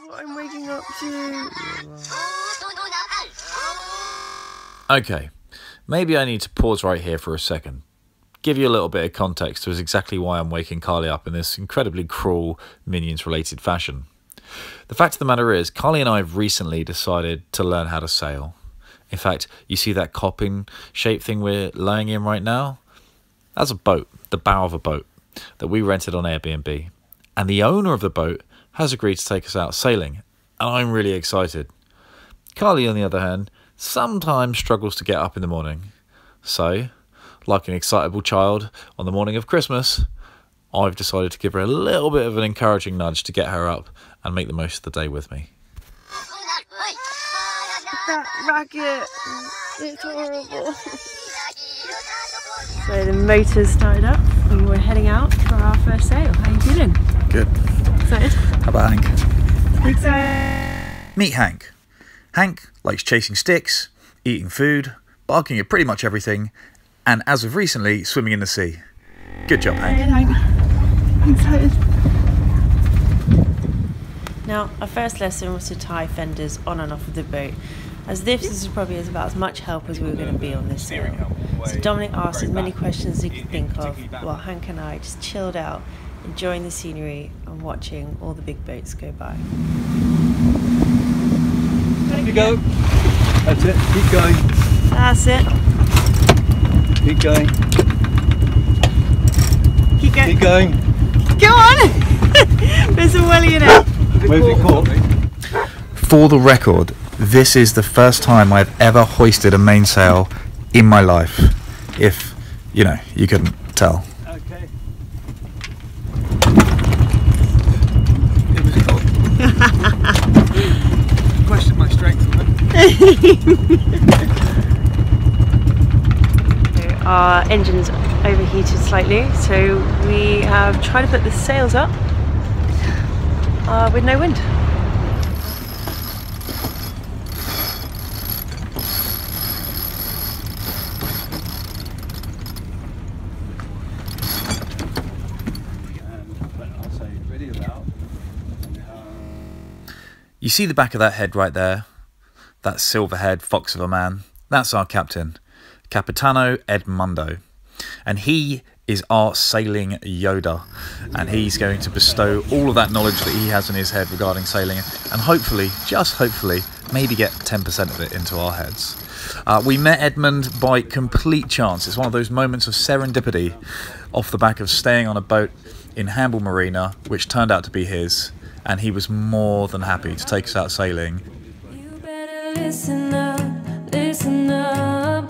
what I'm waking up to. Okay, maybe I need to pause right here for a second. Give you a little bit of context as exactly why I'm waking Carly up in this incredibly cruel Minions-related fashion. The fact of the matter is, Carly and I have recently decided to learn how to sail. In fact, you see that copping-shaped thing we're laying in right now? That's a boat, the bow of a boat, that we rented on Airbnb. And the owner of the boat has agreed to take us out sailing, and I'm really excited. Carly, on the other hand, sometimes struggles to get up in the morning. So, like an excitable child on the morning of Christmas, I've decided to give her a little bit of an encouraging nudge to get her up and make the most of the day with me. That racket, it's horrible. So the motor's started up and we're heading out for our first sail. How are you feeling? Good. Excited? How about Hank? Excited. Meet Hank. Hank likes chasing sticks, eating food, barking at pretty much everything, and as of recently, swimming in the sea. Good job, Hank. I'm excited. Now, our first lesson was to tie fenders on and off of the boat, as this is probably about as much help as we were going to be on this sail. So Dominic asked as many questions as he could think of, while Hank and I just chilled out, enjoying the scenery and watching all the big boats go by. There you go. That's it. Keep going. That's it. Keep going. Keep going. Keep going. Go on! There's a welly in it. Where's it caught? For the record, this is the first time I've ever hoisted a mainsail in my life. If, you couldn't tell. Okay. It was caught. Question my strength. Our engine's overheated slightly, so we have tried to put the sails up with no wind. You see the back of that head right there? That silver-haired fox of a man? That's our captain, Capitano Edmundo. And he is our sailing Yoda. And he's going to bestow all of that knowledge that he has in his head regarding sailing and hopefully, just hopefully, maybe get 10% of it into our heads. We met Edmund by complete chance. It's one of those moments of serendipity off the back of staying on a boat in Hamble Marina, which turned out to be his. And he was more than happy to take us out sailing. You better listen up, listen up.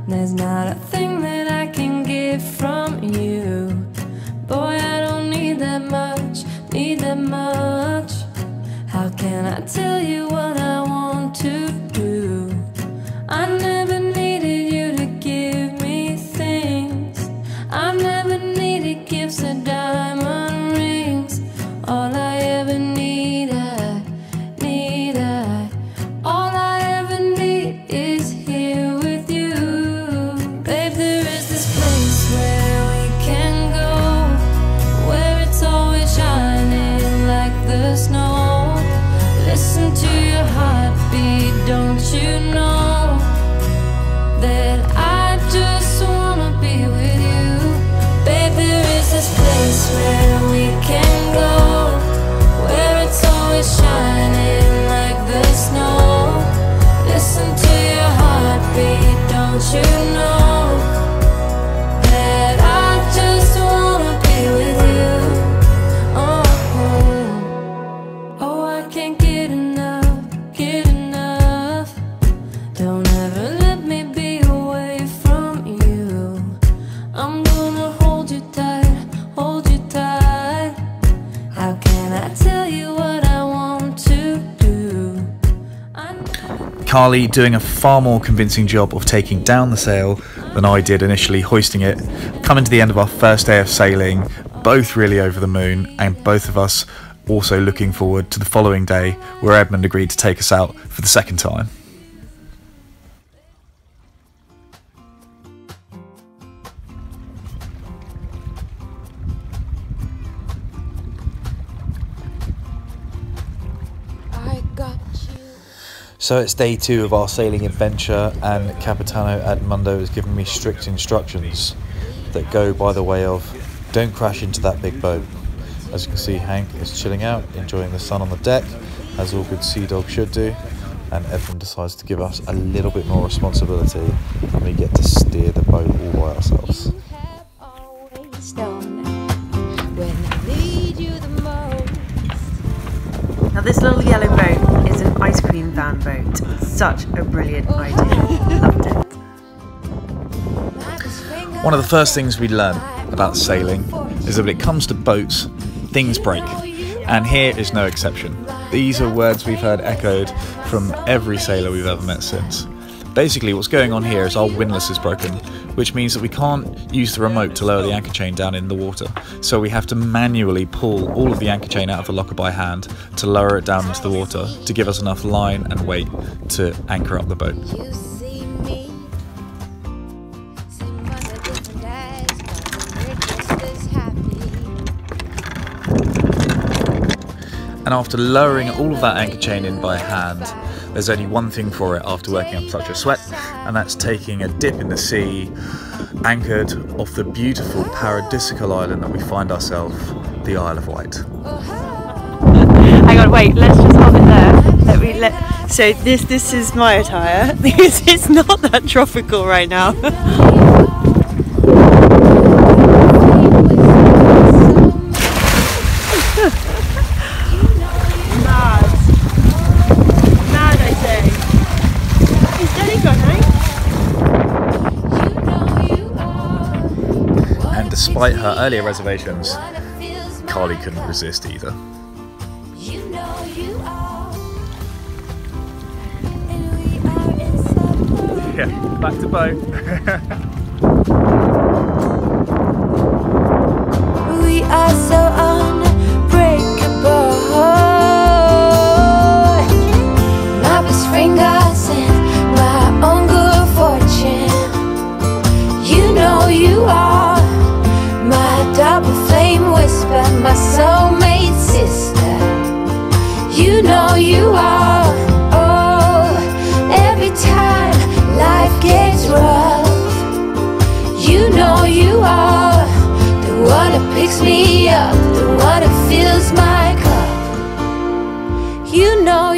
There's not a thing that I can get from you. Boy, I don't need that much, need that much. How can I tell you what I want to do? I never needed you to give me things. I've never needed gifts or diamond rings. All I ever need, all I ever need is here with you. Babe, there is this place where we can go, where it's always shining like the snow. Listen to your heartbeat, don't you know that I just wanna be with you. Babe, there is this place where we can go, shining like the snow. Listen to your heartbeat, don't you know that I just wanna be with you. Oh, I can't get enough, get enough. Don't ever let me be away from you. I'm gonna hold you tight, hold you tight. How can I tell you what Carly doing a far more convincing job of taking down the sail than I did initially hoisting it. Coming to the end of our first day of sailing, both really over the moon, and both of us also looking forward to the following day where Edmund agreed to take us out for the second time. So it's day 2 of our sailing adventure, and Capitano Edmundo has given me strict instructions that go by the way of don't crash into that big boat. As you can see, Hank is chilling out, enjoying the sun on the deck, as all good sea dogs should do, and Edmund decides to give us a little bit more responsibility and we get to steer the boat all by ourselves. Now this little yellow boat is an ice cream van boat. Such a brilliant idea. Loved it. One of the first things we learn about sailing is that when it comes to boats, things break. And here is no exception. These are words we've heard echoed from every sailor we've ever met since. Basically what's going on here is our windlass is broken, which means that we can't use the remote to lower the anchor chain down in the water. So we have to manually pull all of the anchor chain out of the locker by hand to lower it down into the water to give us enough line and weight to anchor up the boat. And after lowering all of that anchor chain in by hand, there's only one thing for it after working up such a sweat, and that's taking a dip in the sea, anchored off the beautiful paradisical island that we find ourselves, the Isle of Wight. Hang on, wait, let's just hold it there. So this is my attire, because it's not that tropical right now. Despite her earlier reservations, Carly couldn't resist either. Yeah, back to boat. We are so unbreakable. My best friend got in my own good fortune. You know you are my double flame whisper, my soulmate sister. You know you are. Oh, every time life gets rough, you know you are the one that picks me up, the one that fills my cup. You know